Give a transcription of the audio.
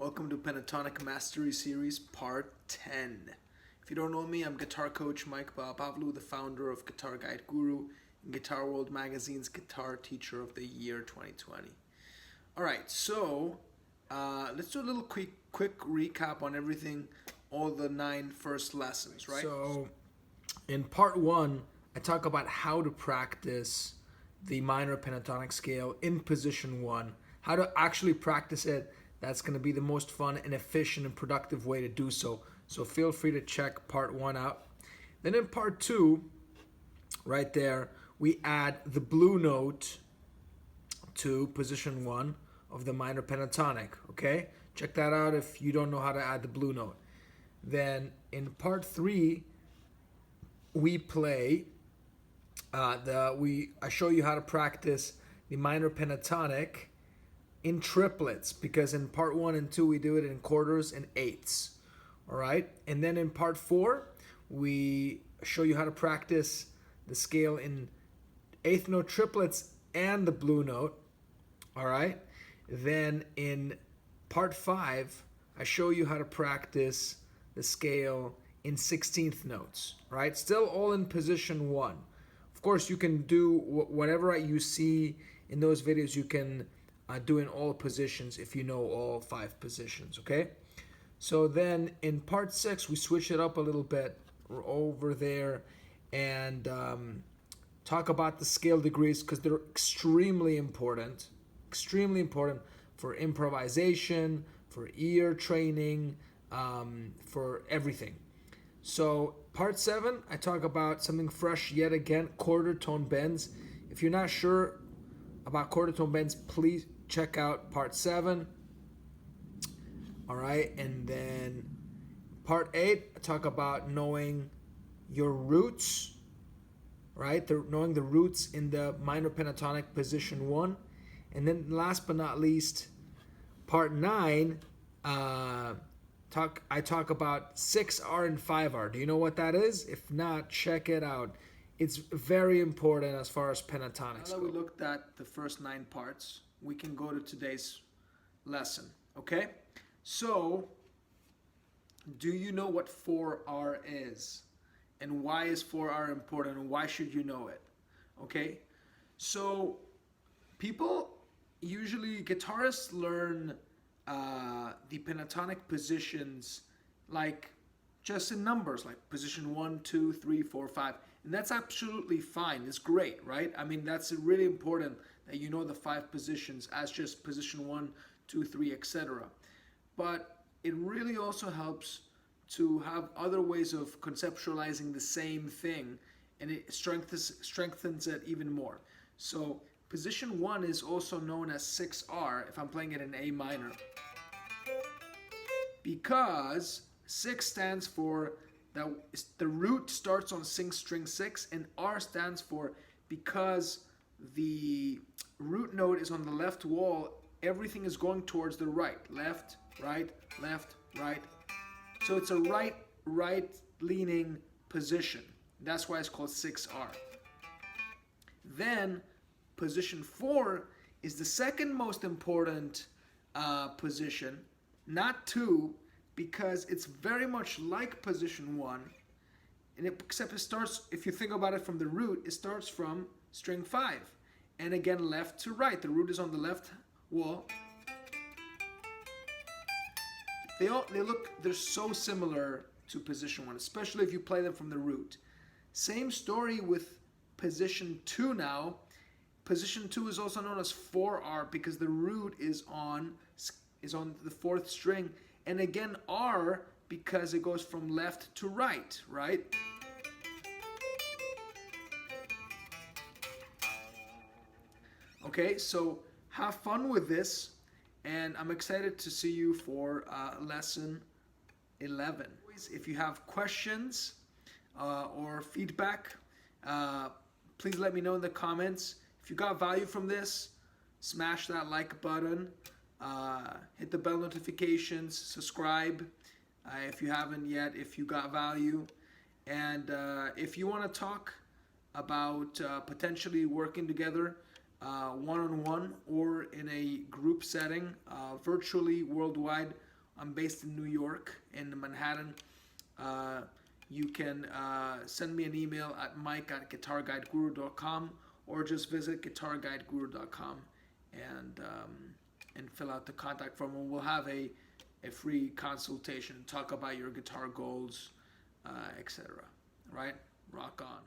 Welcome to Pentatonic Mastery Series Part 10. If you don't know me, I'm guitar coach Mike Papapavlou, the founder of Guitar Guide Guru and Guitar World Magazine's Guitar Teacher of the Year 2020. Alright, so let's do a little quick recap on everything, all the 9 first lessons, right? So in part 1, I talk about how to practice the minor pentatonic scale in position 1, how to actually practice it. That's going to be the most fun and efficient and productive way to do so. So feel free to check part 1 out. Then in part 2, right there, we add the blue note to position 1 of the minor pentatonic, okay? Check that out if you don't know how to add the blue note. Then in part 3, we play, I show you how to practice the minor pentatonic in triplets, because in part 1 and 2 we do it in quarters and eighths. All right, and then in part 4 we show you how to practice the scale in eighth note triplets and the blue note. All right, then in part 5 I show you how to practice the scale in 16th notes. Right, still all in position 1. Of course, you can do whatever you see in those videos. You can do in all positions if you know all 5 positions, okay? So then in part 6, we switch it up a little bit. We're over there and talk about the scale degrees, because they're extremely important for improvisation, for ear training, for everything. So part 7, I talk about something fresh yet again, quarter tone bends. If you're not sure about quarter tone bends, please check out part 7. All right, and then part 8, I talk about knowing your roots, right? Knowing the roots in the minor pentatonic position 1. And then last but not least, part 9, I talk about 6R and 5R. Do you know what that is? If not, check it out. It's very important as far as pentatonics Now that go. we looked at the first 9 parts, we can go to today's lesson, okay? So, do you know what 4R is? And why is 4R important, and why should you know it? Okay? So, guitarists learn the pentatonic positions like just in numbers, like position 1, 2, 3, 4, 5. And that's absolutely fine. It's great, right? I mean, that's really important that you know the 5 positions as just position 1, 2, 3, etc. But it really also helps to have other ways of conceptualizing the same thing, and it strengthens it even more. So position 1 is also known as 6R if I'm playing it in A minor, because 6 stands for that the root starts on string 6, and R stands for because the root note is on the left wall, everything is going towards the right. Left, right, left, right. So it's a right leaning position. That's why it's called 6R. Then position 4 is the second most important position, not 2, because it's very much like position 1, except it starts, if you think about it from the root, it starts from string 5. And again, left to right. The root is on the left wall. They're so similar to position 1, especially if you play them from the root. Same story with position 2 now. Position 2 is also known as 4R because the root is on the 4th string, and again R because it goes from left to right, right? Okay, so have fun with this, and I'm excited to see you for lesson 11. If you have questions or feedback, please let me know in the comments. If you got value from this, smash that like button, hit the bell notifications, subscribe if you haven't yet, if you got value. And if you want to talk about potentially working together one-on-one or in a group setting, virtually, worldwide, I'm based in New York, in Manhattan. You can send me an email at mike@guitarguideguru.com, or just visit guitarguideguru.com and fill out the contact form, and we'll have a free consultation, talk about your guitar goals, etc. Right? Rock on.